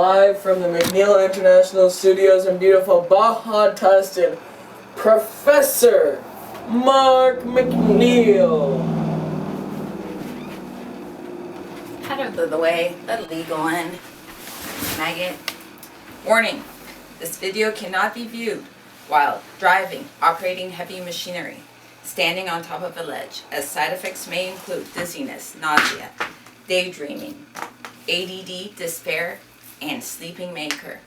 Live from the McNeil International Studios in beautiful Baja, Tustin, Professor Mark McNeil. Out of the way, the legal one. Maggot. Warning, this video cannot be viewed while driving, operating heavy machinery, standing on top of a ledge, as side effects may include dizziness, nausea, daydreaming, ADD, despair, and sleeping maker.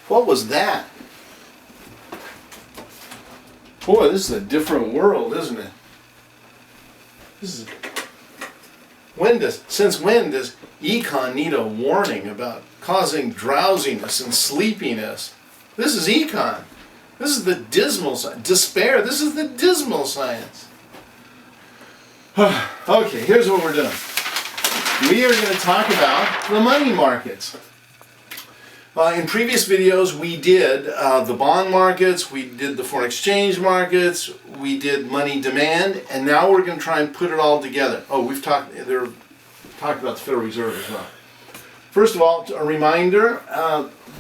What was that? Boy, this is a different world, isn't it? Since when does econ need a warning about causing drowsiness and sleepiness? This is econ. This is the dismal science. Despair, this is the dismal science. Okay, here's what we're doing. We are going to talk about the money markets. In previous videos, we did the bond markets, we did the foreign exchange markets, we did money demand, and now we're going to try and put it all together. Oh, we've talked about the Federal Reserve as well. First of all, a reminder,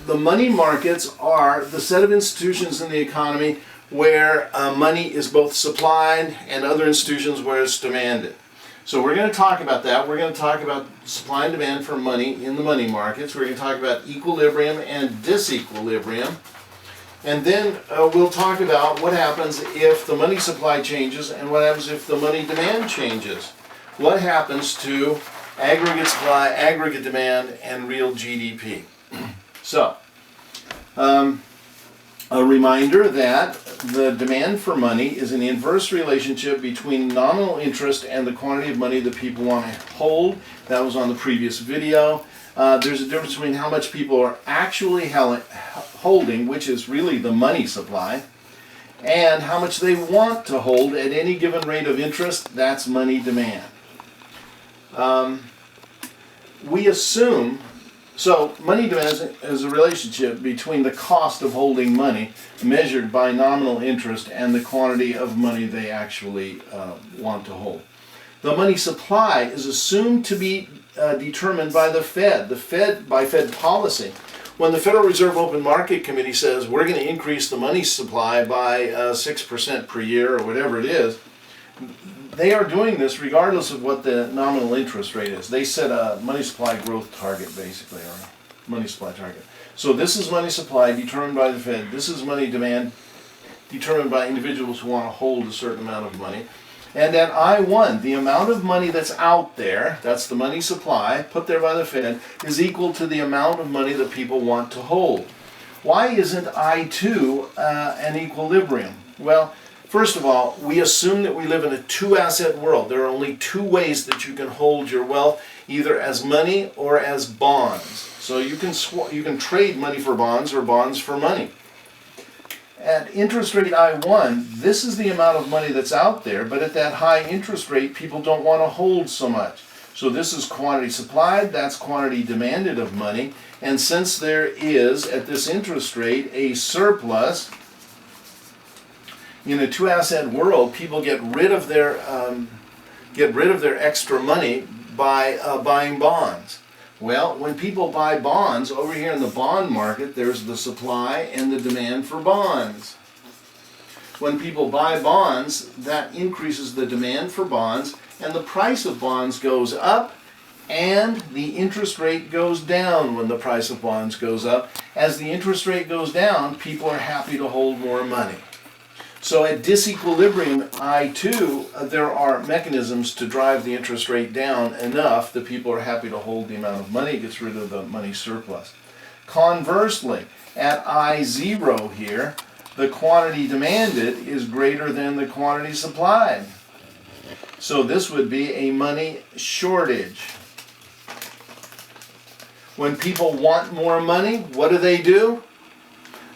the money markets are the set of institutions in the economy where money is both supplied and other institutions where it's demanded. So we're going to talk about that. We're going to talk about supply and demand for money in the money markets. We're going to talk about equilibrium and disequilibrium. And then we'll talk about what happens if the money supply changes and what happens if the money demand changes. What happens to aggregate supply, aggregate demand, and real GDP. So, a reminder that the demand for money is an inverse relationship between nominal interest and the quantity of money that people want to hold. That was on the previous video. There's a difference between how much people are actually holding, which is really the money supply, and how much they want to hold at any given rate of interest. That's money demand. We assume, so money demand is a relationship between the cost of holding money measured by nominal interest and the quantity of money they actually want to hold. The money supply is assumed to be determined by the Fed, by Fed policy. When the Federal Reserve Open Market Committee says we're going to increase the money supply by 6% per year or whatever it is, they are doing this regardless of what the nominal interest rate is. They set a money supply growth target, basically, or a money supply target. So this is money supply determined by the Fed. This is money demand determined by individuals who want to hold a certain amount of money. And at I1, the amount of money that's out there, that's the money supply, put there by the Fed, is equal to the amount of money that people want to hold. Why isn't I2 an equilibrium? Well, first of all, we assume that we live in a two-asset world. There are only two ways that you can hold your wealth, either as money or as bonds. So you can trade money for bonds or bonds for money. At interest rate I1, this is the amount of money that's out there, but at that high interest rate, people don't want to hold so much. So this is quantity supplied, that's quantity demanded of money, and since there is, at this interest rate, a surplus, in a two-asset world, people get rid of their extra money by buying bonds. Well, when people buy bonds, over here in the bond market, there's the supply and the demand for bonds. When people buy bonds, that increases the demand for bonds, and the price of bonds goes up, and the interest rate goes down when the price of bonds goes up. As the interest rate goes down, people are happy to hold more money. So at disequilibrium I2, there are mechanisms to drive the interest rate down enough that people are happy to hold the amount of money. It gets rid of the money surplus. Conversely, at I0 here, the quantity demanded is greater than the quantity supplied. So this would be a money shortage. When people want more money, what do?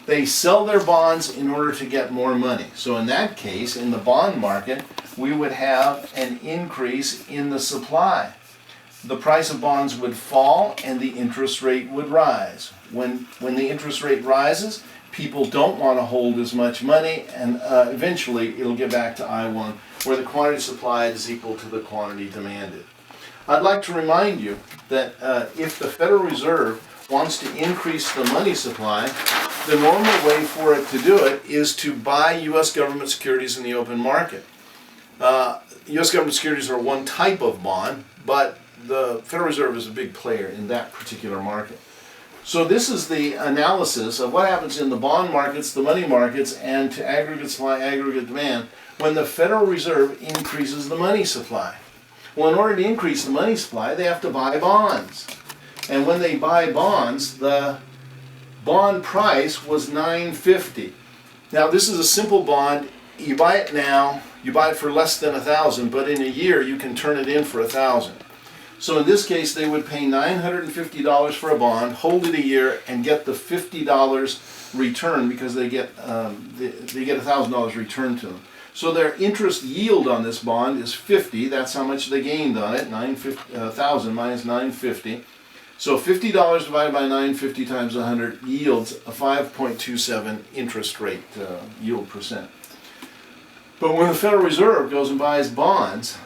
They sell their bonds in order to get more money. So in that case, in the bond market, we would have an increase in the supply. The price of bonds would fall and the interest rate would rise. When the interest rate rises, people don't want to hold as much money, and eventually it'll get back to I1 where the quantity supplied is equal to the quantity demanded. I'd like to remind you that if the Federal Reserve wants to increase the money supply, the normal way for it to do it is to buy U.S. government securities in the open market. U.S. government securities are one type of bond, but the Federal Reserve is a big player in that particular market. So this is the analysis of what happens in the bond markets, the money markets, and to aggregate supply, aggregate demand when the Federal Reserve increases the money supply. Well, in order to increase the money supply, they have to buy bonds. And when they buy bonds, the bond price was $9.50. Now, this is a simple bond. You buy it now, you buy it for less than $1,000, but in a year you can turn it in for $1,000. So in this case, they would pay $950 for a bond, hold it a year, and get the $50 return because they get $1,000 returned to them. So their interest yield on this bond is 50. That's how much they gained on it. 1,000 minus 950. So $50 divided by 950 times 100 yields a 5.27 interest rate yield percent. But when the Federal Reserve goes and buys bonds,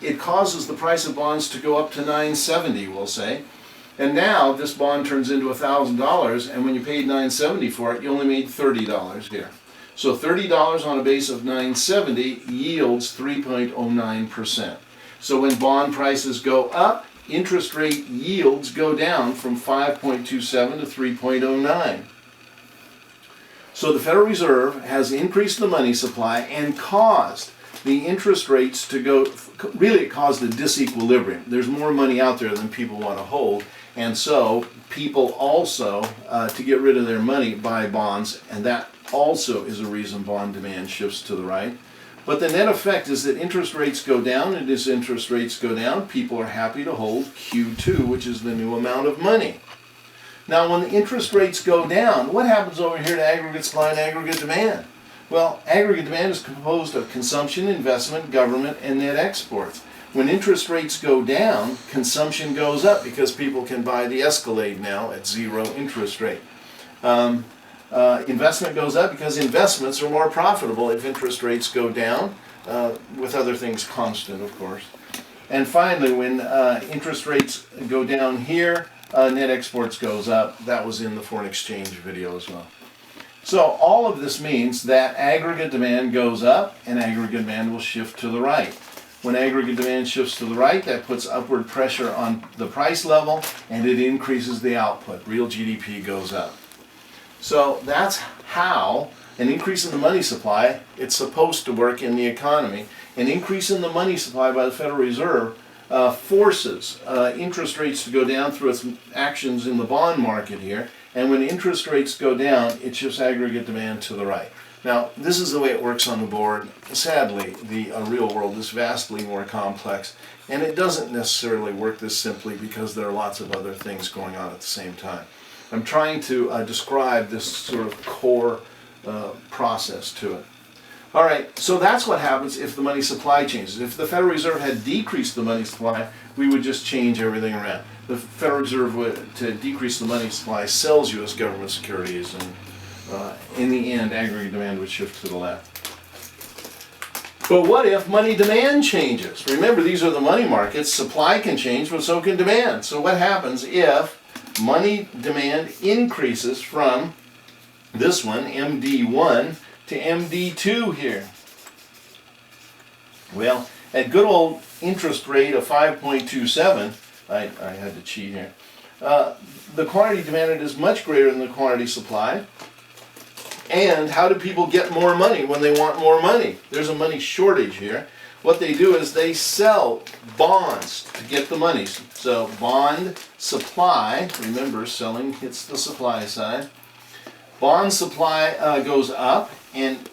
it causes the price of bonds to go up to $970, we'll say. And now this bond turns into $1,000, and when you paid $970 for it, you only made $30 here. So $30 on a base of $970 yields 3.09%. So when bond prices go up, interest rate yields go down from 5.27 to 3.09. So the Federal Reserve has increased the money supply and caused the interest rates to go, really it caused a disequilibrium. There's more money out there than people want to hold, and so people also, to get rid of their money, buy bonds, and that also is a reason bond demand shifts to the right. But the net effect is that interest rates go down, and as interest rates go down, people are happy to hold Q2, which is the new amount of money. Now, when the interest rates go down, what happens over here to aggregate supply and aggregate demand? Well, aggregate demand is composed of consumption, investment, government, and net exports. When interest rates go down, consumption goes up because people can buy the Escalade now at 0 interest rate. Investment goes up because investments are more profitable if interest rates go down, with other things constant, of course. And finally, when interest rates go down here, net exports goes up. That was in the foreign exchange video as well. So all of this means that aggregate demand goes up and aggregate demand will shift to the right. When aggregate demand shifts to the right, that puts upward pressure on the price level and it increases the output. Real GDP goes up. So that's how an increase in the money supply, it's supposed to work in the economy. An increase in the money supply by the Federal Reserve forces interest rates to go down through its actions in the bond market here. And when interest rates go down, it shifts aggregate demand to the right. Now, this is the way it works on the board. Sadly, the real world is vastly more complex, and it doesn't necessarily work this simply because there are lots of other things going on at the same time. I'm trying to describe this sort of core process to it. All right, so that's what happens if the money supply changes. If the Federal Reserve had decreased the money supply, we would just change everything around. The Federal Reserve, to decrease the money supply, sells U.S. government securities, and in the end, aggregate demand would shift to the left. But what if money demand changes? Remember, these are the money markets. Supply can change, but so can demand. So what happens if money demand increases from this one, MD1, to MD2 here? Well, at good old interest rate of 5.27, I had to cheat here, the quantity demanded is much greater than the quantity supplied. And how do people get more money when they want more money? There's a money shortage here. What they do is they sell bonds to get the money. So bond supply, remember selling hits the supply side. Bond supply goes up and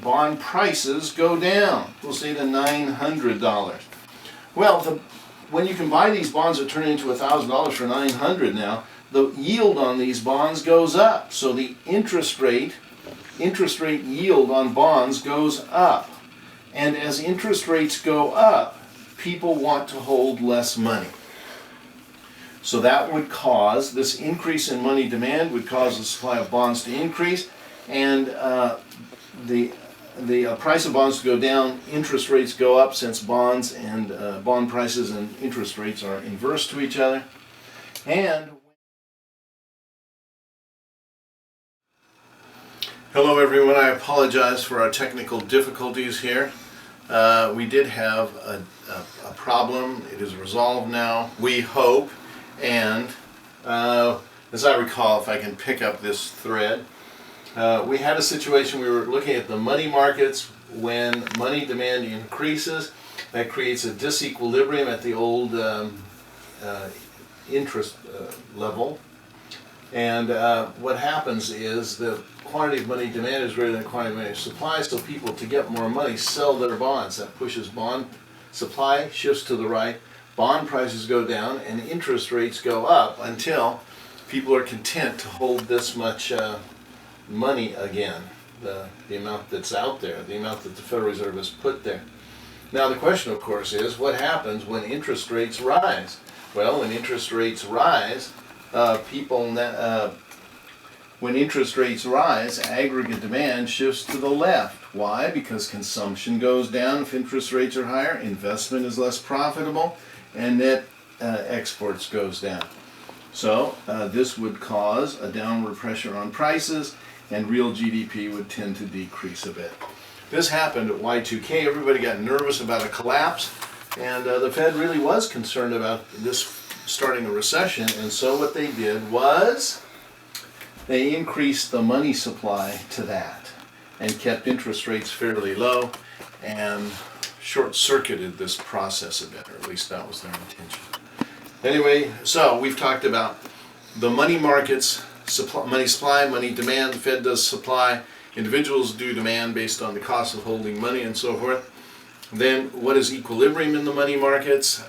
bond prices go down. We'll say to $900. Well, when you can buy these bonds that turn into $1,000 for $900 now, the yield on these bonds goes up. So the interest rate yield on bonds goes up. And as interest rates go up, people want to hold less money. So that would cause, this increase in money demand would cause the supply of bonds to increase, and the the price of bonds go down, interest rates go up, since bonds and bond prices and interest rates are inverse to each other. And hello everyone, I apologize for our technical difficulties here. We did have a problem. It is resolved now, we hope, and as I recall, if I can pick up this thread, we had a situation, we were looking at the money markets. When money demand increases, that creates a disequilibrium at the old interest level. And what happens is the quantity of money demand is greater than the quantity of money supply, so people, to get more money, sell their bonds. That pushes bond supply, shifts to the right, bond prices go down, and interest rates go up until people are content to hold this much money again, the amount that's out there, the amount that the Federal Reserve has put there. Now the question, of course, is what happens when interest rates rise? Well, when interest rates rise, when interest rates rise, aggregate demand shifts to the left. Why? Because consumption goes down if interest rates are higher, investment is less profitable, and net exports goes down. So this would cause a downward pressure on prices, and real GDP would tend to decrease a bit. This happened at Y2K. Everybody got nervous about a collapse, and the Fed really was concerned about this starting a recession, and so what they did was they increased the money supply to that and kept interest rates fairly low and short-circuited this process a bit, or at least that was their intention. Anyway, so we've talked about the money markets, money supply, money demand. The Fed does supply, individuals do demand based on the cost of holding money and so forth. Then what is equilibrium in the money markets?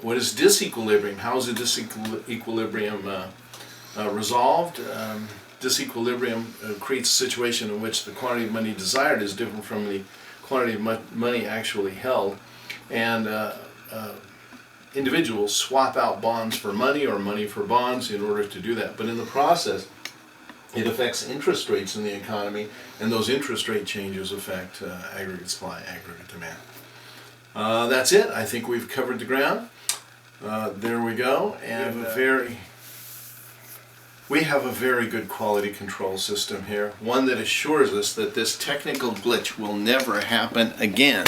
What is disequilibrium? How is a disequilibrium resolved? Disequilibrium creates a situation in which the quantity of money desired is different from the quantity of money actually held, and individuals swap out bonds for money or money for bonds in order to do that. But in the process, it affects interest rates in the economy, and those interest rate changes affect aggregate supply, aggregate demand. That's it. I think we've covered the ground. There we go. And we have a very good quality control system here, one that assures us that this technical glitch will never happen again.